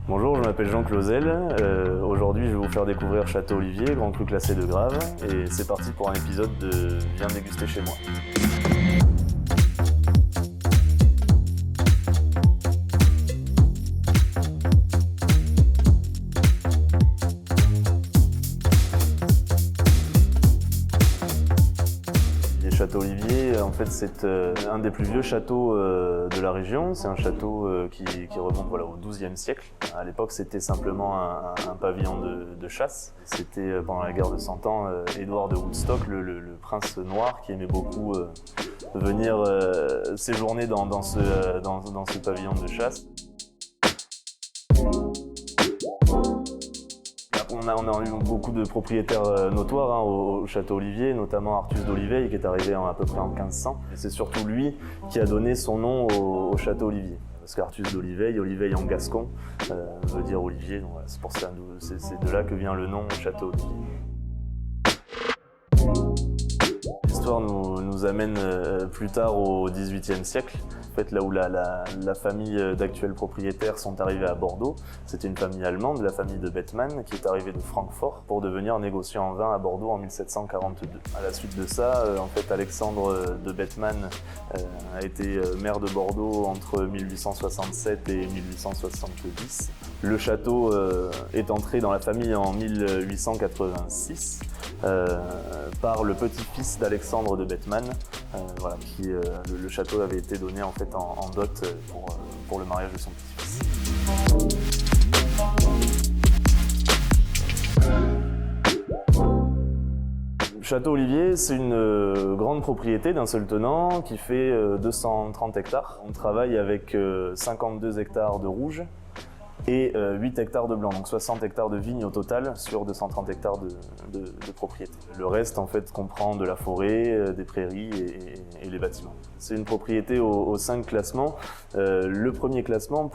Bonjour, je m'appelle Jean Clausel. Aujourd'hui, je vais vous faire découvrir Château Olivier, Grand Cru classé de Grave. Et c'est parti pour un épisode de Viens déguster chez moi. Château Olivier, en fait, c'est un des plus vieux châteaux de la région. C'est un château qui remonte au XIIe siècle. À l'époque, c'était simplement un pavillon de chasse. C'était pendant la guerre de 100 ans, Édouard de Woodstock, le prince noir, qui aimait beaucoup venir séjourner dans ce pavillon de chasse. On a eu beaucoup de propriétaires notoires au Château Olivier, notamment Artus d'Oliveille qui est arrivé à peu près en 1500. Et c'est surtout lui qui a donné son nom au Château Olivier. Parce qu'Artus d'Oliveille, Oliveille en gascon, veut dire Olivier. Donc voilà, c'est pour ça, c'est de là que vient le nom Château Olivier. L'histoire nous amène plus tard au XVIIIe siècle. En fait, là où la famille d'actuels propriétaires sont arrivés à Bordeaux, c'était une famille allemande, la famille de Bethmann, qui est arrivée de Francfort pour devenir négociant en vin à Bordeaux en 1742. À la suite de ça, en fait, Alexandre de Bethmann a été maire de Bordeaux entre 1867 et 1870. Le château est entré dans la famille en 1886 par le petit-fils d'Alexandre de Bethmann. Le château avait été donné en fait en dot pour le mariage de son petit-fils. Château Olivier, c'est une grande propriété d'un seul tenant qui fait 230 hectares. On travaille avec 52 hectares de rouge et 8 hectares de blanc, donc 60 hectares de vignes au total sur 230 hectares de propriété. Le reste en fait comprend de la forêt, des prairies et les bâtiments. C'est une propriété aux 5 classements. Le premier classement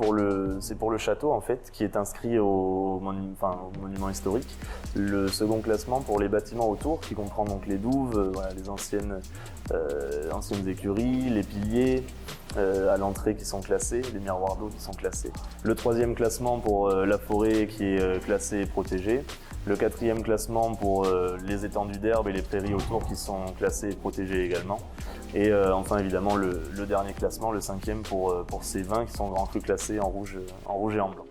c'est pour le château en fait, qui est inscrit au monument historique. Le second classement pour les bâtiments autour, qui comprend donc les douves, les anciennes écuries, les piliers à l'entrée qui sont classés, les miroirs d'eau qui sont classés. Le troisième classement pour la forêt qui est classée et protégée. Le quatrième classement pour les étendues d'herbe et les prairies autour qui sont classées et protégées également. Et enfin évidemment le dernier classement, le cinquième pour ces vins qui sont grands crus classés en rouge et en blanc.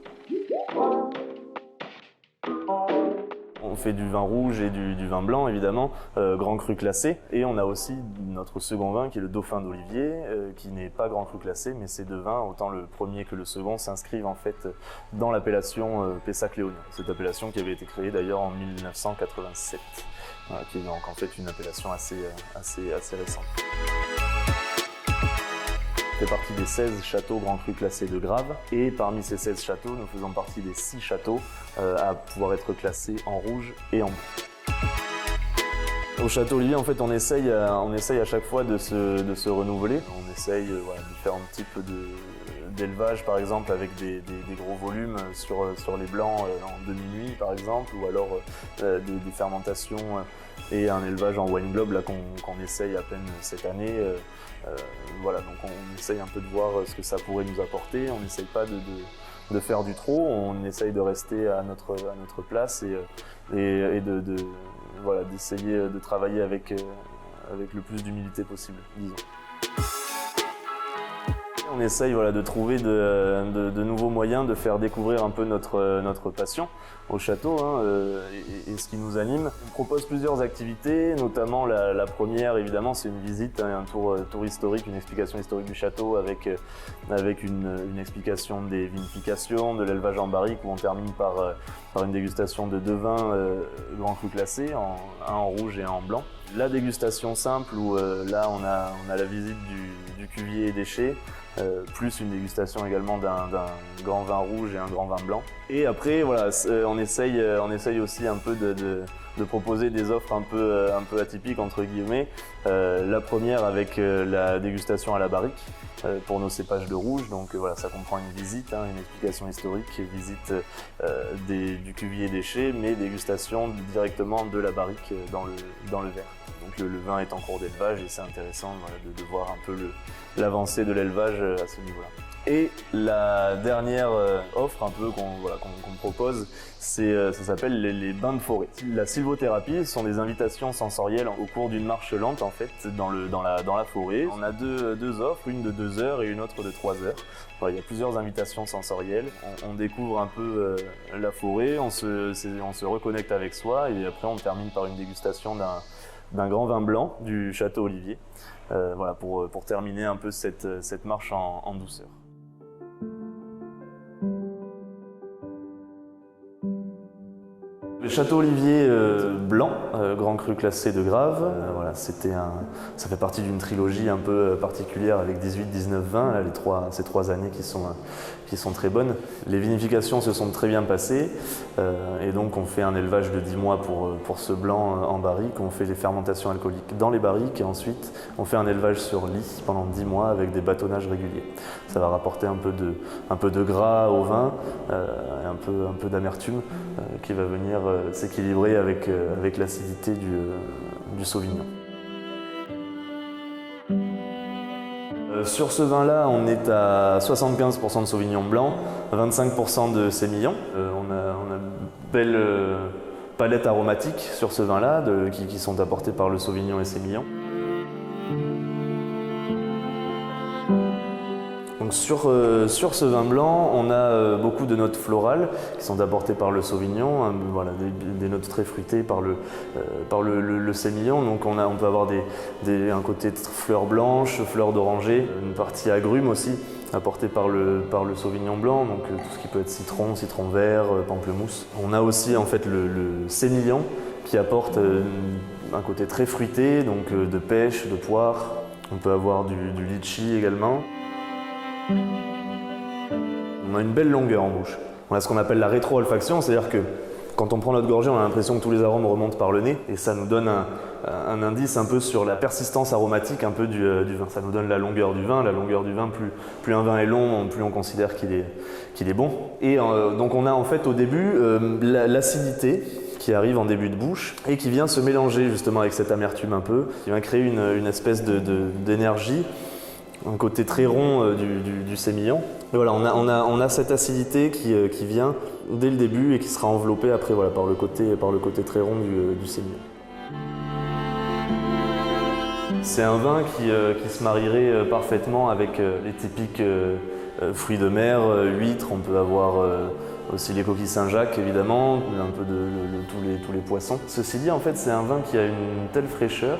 On fait du vin rouge et du vin blanc évidemment, grand cru classé. Et on a aussi notre second vin qui est le Dauphin d'Olivier, qui n'est pas grand cru classé, mais ces deux vins, autant le premier que le second, s'inscrivent en fait dans l'appellation Pessac-Léognan. Cette appellation qui avait été créée d'ailleurs en 1987, qui est donc en fait une appellation assez récente. On fait partie des 16 châteaux Grand Cru classés de Grave, et parmi ces 16 châteaux, nous faisons partie des 6 châteaux à pouvoir être classés en rouge et en blanc. Au Château Olivier, en fait, on essaye à chaque fois de se renouveler. On essaye différents types d'élevage, par exemple, avec des gros volumes sur les blancs en demi-nuit, par exemple, ou alors des fermentations et un élevage en wine globe là qu'on essaye à peine cette année. Donc on essaye un peu de voir ce que ça pourrait nous apporter. On n'essaye pas de faire du trop, on essaye de rester à notre place et d'essayer de travailler avec le plus d'humilité possible, disons. On essaye de trouver de nouveaux moyens de faire découvrir un peu notre passion au château et ce qui nous anime. On propose plusieurs activités, notamment la première évidemment c'est une visite, un tour historique, une explication historique du château avec une explication des vinifications, de l'élevage en barrique où on termine par une dégustation de 2 vins grands crus classés, un en rouge et un en blanc. La dégustation simple où là on a la visite du cuvier et déchets, plus une dégustation également d'un grand vin rouge et un grand vin blanc. Et après on essaye aussi un peu de proposer des offres un peu atypiques entre guillemets. La première avec la dégustation à la barrique pour nos cépages de rouge. Donc ça comprend une visite, une explication historique, visite du cuvier déchets, mais dégustation directement de la barrique dans le verre. Donc le vin est en cours d'élevage et c'est intéressant de voir un peu l'avancée de l'élevage à ce niveau-là. Et la dernière offre un peu qu'on propose, ça s'appelle les bains de forêt. La sylvothérapie, ce sont des invitations sensorielles au cours d'une marche lente en fait dans la forêt. On a deux offres, une de 2 heures et une autre de 3 heures. Enfin, il y a plusieurs invitations sensorielles. On découvre un peu la forêt, on se reconnecte avec soi et après on termine par une dégustation d'un grand vin blanc du Château Olivier. Voilà, pour terminer un peu cette marche en douceur. Le Château Olivier blanc, grand cru classé de Grave. Voilà, ça fait partie d'une trilogie un peu particulière avec 18, 19, 20, là, ces 3 années qui sont très bonnes. Les vinifications se sont très bien passées et donc on fait un élevage de 10 mois pour ce blanc en barrique. On fait les fermentations alcooliques dans les barriques et ensuite on fait un élevage sur lit pendant 10 mois avec des bâtonnages réguliers. Ça va rapporter un peu de gras au vin et un peu d'amertume qui va venir s'équilibrer avec l'acidité du Sauvignon. Sur ce vin-là, on est à 75% de Sauvignon blanc, 25% de Sémillon. On a une belle palette aromatique sur ce vin-là qui sont apportées par le Sauvignon et Sémillon. Donc sur ce vin blanc, on a beaucoup de notes florales qui sont apportées par le Sauvignon, voilà, des notes très fruitées par le Sémillon. Donc on peut avoir un côté fleurs blanches, fleurs d'oranger, une partie agrumes aussi apportée par le Sauvignon blanc, donc tout ce qui peut être citron vert, pamplemousse. On a aussi en fait le Sémillon qui apporte un côté très fruité, donc de pêche, de poire. On peut avoir du litchi également. On a une belle longueur en bouche. On a ce qu'on appelle la rétro-olfaction, c'est-à-dire que quand on prend notre gorgée, on a l'impression que tous les arômes remontent par le nez et ça nous donne un indice un peu sur la persistance aromatique un peu du vin. Ça nous donne la longueur du vin. La longueur du vin, plus un vin est long, plus on considère qu'il est bon. Et donc on a en fait au début l'acidité qui arrive en début de bouche et qui vient se mélanger justement avec cette amertume un peu, qui vient créer une espèce d'énergie. Un côté très rond du sémillon. Et voilà, on a cette acidité qui vient dès le début et qui sera enveloppée après voilà, par le côté très rond du sémillon. C'est un vin qui se marierait parfaitement avec les typiques fruits de mer, huîtres, on peut avoir aussi les coquilles Saint-Jacques évidemment, un peu tous les poissons. Ceci dit, en fait, c'est un vin qui a une telle fraîcheur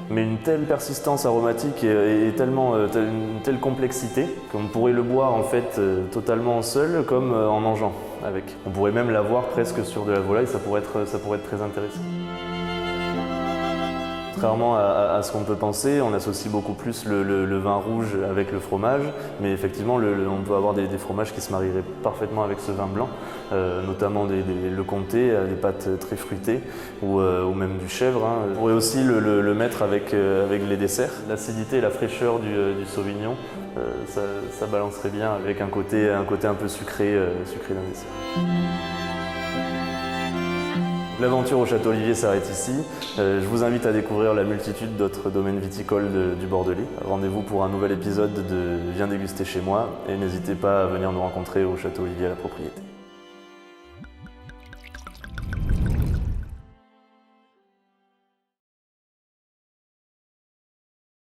mais une telle persistance aromatique et une telle complexité qu'on pourrait le boire en fait totalement seul comme en mangeant avec. On pourrait même l'avoir presque sur de la volaille, ça pourrait être très intéressant. Contrairement à ce qu'on peut penser, on associe beaucoup plus le vin rouge avec le fromage, mais effectivement on peut avoir des fromages qui se marieraient parfaitement avec ce vin blanc, notamment le comté, des pâtes très fruitées, ou même du chèvre. Hein. On pourrait aussi le mettre avec les desserts. L'acidité et la fraîcheur du Sauvignon, ça balancerait bien avec un côté un peu sucré d'un dessert. L'aventure au Château Olivier s'arrête ici. Je vous invite à découvrir la multitude d'autres domaines viticoles du Bordelais. Rendez-vous pour un nouvel épisode de Viens déguster chez moi et n'hésitez pas à venir nous rencontrer au Château Olivier à la propriété.